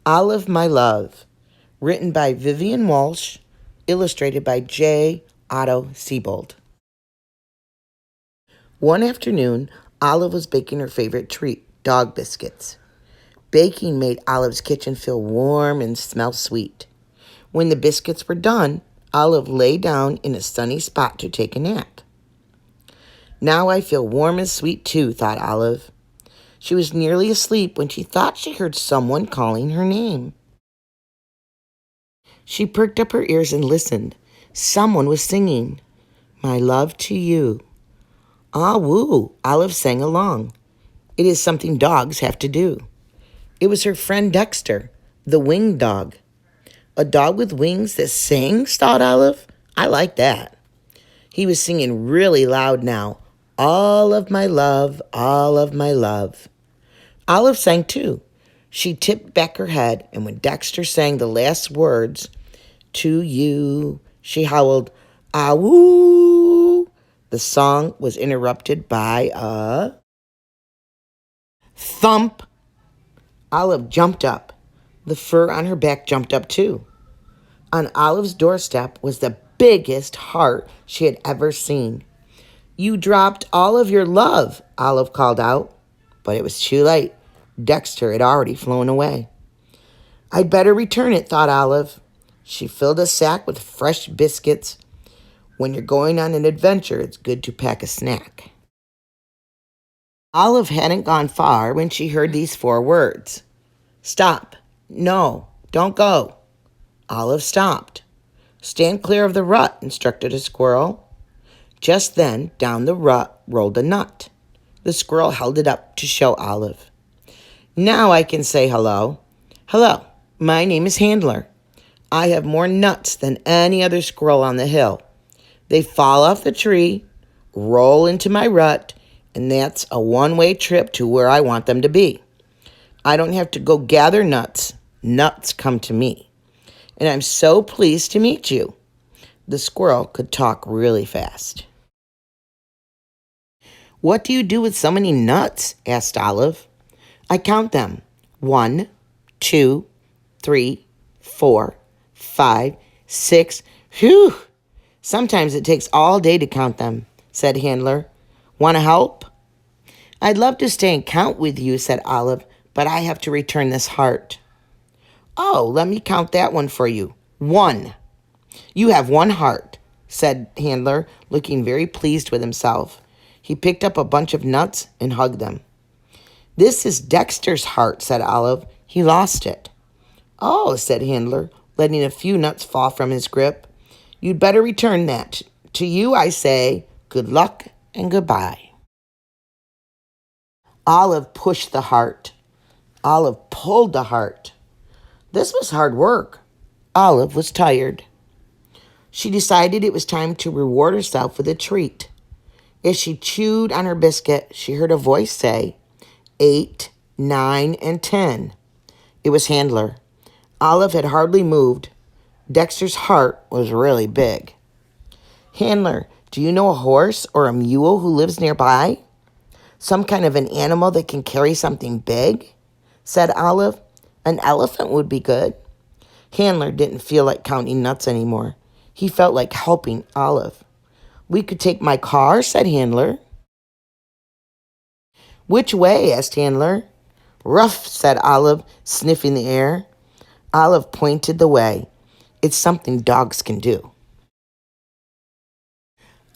Olive, My Love, written by Vivian Walsh, illustrated by J. Otto Siebold. One afternoon, Olive was baking her favorite treat, dog biscuits. Baking made Olive's kitchen feel warm and smell sweet. When the biscuits were done, Olive lay down in a sunny spot to take a nap. Now I feel warm and sweet too, thought Olive. She was nearly asleep when she thought she heard someone calling her name. She perked up her ears and listened. Someone was singing, "My love to you." Ah, woo, Olive sang along. It is something dogs have to do. It was her friend Dexter, the winged dog. A dog with wings that sings, thought Olive. I like that. He was singing really loud now. All of my love, all of my love. Olive sang too. She tipped back her head, and when Dexter sang the last words, "To you," she howled, "Ah, woo." The song was interrupted by a thump. Olive jumped up. The fur on her back jumped up too. On Olive's doorstep was the biggest heart she had ever seen. "You dropped all of your love," Olive called out. But it was too late. Dexter had already flown away. I'd better return it, thought Olive. She filled a sack with fresh biscuits. When you're going on an adventure, it's good to pack a snack. Olive hadn't gone far when she heard these 4 words. "Stop. No, don't go." Olive stopped. "Stand clear of the rut," instructed a squirrel. Just then, down the rut rolled a nut. The squirrel held it up to show Olive. "Now I can say hello. Hello, my name is Handler. I have more nuts than any other squirrel on the hill. They fall off the tree, roll into my rut, and that's a one-way trip to where I want them to be. I don't have to go gather nuts. Nuts come to me. And I'm so pleased to meet you." The squirrel could talk really fast. "What do you do with so many nuts?" asked Olive. "I count them. 1, 2, 3, 4, 5, 6. Phew! Sometimes it takes all day to count them," said Handler. "Want to help?" "I'd love to stay and count with you," said Olive, "but I have to return this heart." "Oh, let me count that one for you. 1. "You have 1 heart," said Handler, looking very pleased with himself. He picked up a bunch of nuts and hugged them. "This is Dexter's heart," said Olive. "He lost it." "Oh," said Handler, letting a few nuts fall from his grip. "You'd better return that. To you I say good luck and goodbye." Olive pushed the heart. Olive pulled the heart. This was hard work. Olive was tired. She decided it was time to reward herself with a treat. As she chewed on her biscuit, she heard a voice say, 8, 9, and 10. It was Handler. Olive had hardly moved. Dexter's heart was really big. "Handler, do you know a horse or a mule who lives nearby? Some kind of an animal that can carry something big?" said Olive. "An elephant would be good." Handler didn't feel like counting nuts anymore. He felt like helping Olive. "We could take my car," said Handler. "Which way?" asked Handler. "Rough," said Olive, sniffing the air. Olive pointed the way. It's something dogs can do.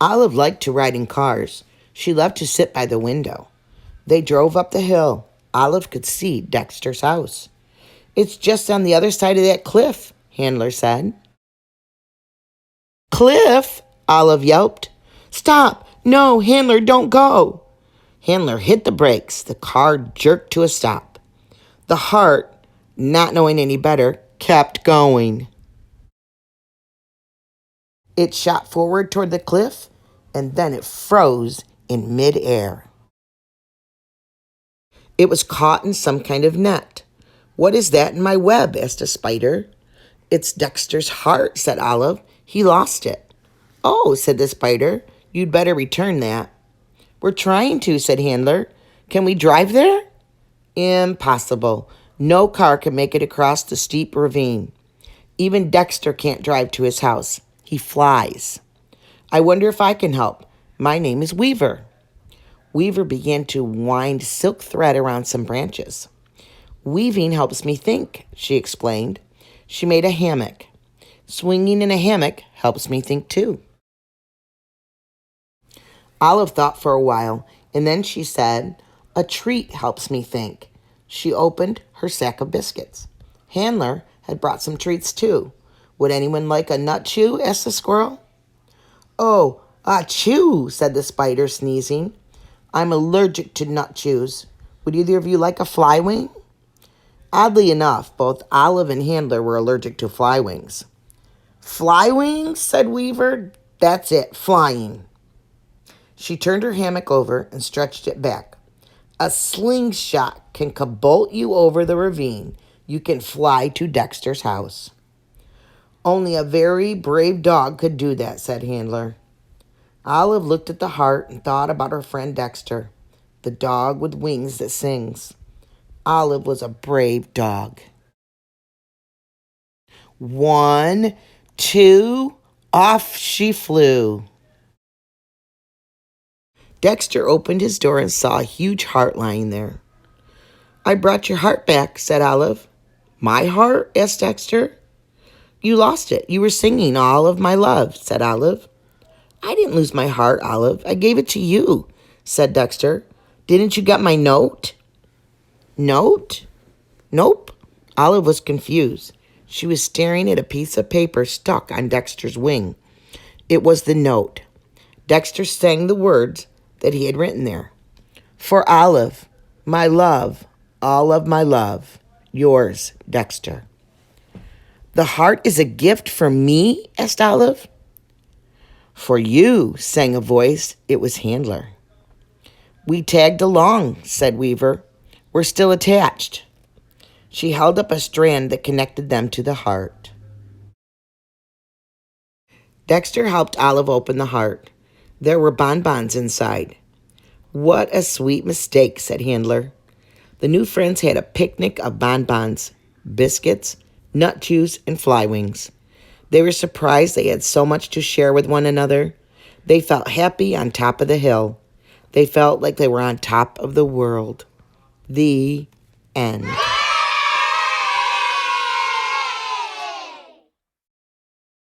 Olive liked to ride in cars. She loved to sit by the window. They drove up the hill. Olive could see Dexter's house. "It's just on the other side of that cliff," Handler said. "Cliff?" Olive yelped. "Stop! No, Handler, don't go!" Handler hit the brakes. The car jerked to a stop. The heart, not knowing any better, kept going. It shot forward toward the cliff, and then it froze in midair. It was caught in some kind of net. "What is that in my web?" asked a spider. "It's Dexter's heart," said Olive. "He lost it." "Oh," said the spider, "you'd better return that." "We're trying to," said Handler. "Can we drive there?" "Impossible. No car can make it across the steep ravine. Even Dexter can't drive to his house. He flies. I wonder if I can help. My name is Weaver. Weaver began to wind silk thread around some branches. Weaving helps me think, she explained. She made a hammock. Swinging in a hammock helps me think too. Olive thought for a while, and then she said, a treat helps me think. She opened her sack of biscuits. Handler had brought some treats too. Would anyone like a nut chew? Asked the squirrel. Oh, achoo, said the spider, sneezing. I'm allergic to nut chews. Would either of you like a fly wing? Oddly enough, both Olive and Handler were allergic to fly wings. Fly wings, said Weaver. That's it, flying. She turned her hammock over and stretched it back. A slingshot can cabolt you over the ravine. You can fly to Dexter's house. Only a very brave dog could do that, said Handler. Olive looked at the heart and thought about her friend Dexter, the dog with wings that sings. Olive was a brave dog. 1, 2, off she flew. Dexter opened his door and saw a huge heart lying there. I brought your heart back, said Olive. My heart? Asked Dexter. You lost it. You were singing All of My Love, said Olive. I didn't lose my heart, Olive. I gave it to you, said Dexter. Didn't you get my note? Note? Nope. Olive was confused. She was staring at a piece of paper stuck on Dexter's wing. It was the note. Dexter sang the words that he had written there. For Olive, my love, all of my love, yours, Dexter. The heart is a gift for me? Asked Olive. For you, sang a voice. It was Handler. We tagged along, said Weaver. We're still attached. She held up a strand that connected them to the heart. Dexter helped Olive open the heart. There were bonbons inside. What a sweet mistake, said Handler. The new friends had a picnic of bonbons, biscuits, nut chews, and fly wings. They were surprised they had so much to share with one another. They felt happy on top of the hill. They felt like they were on top of the world. The end.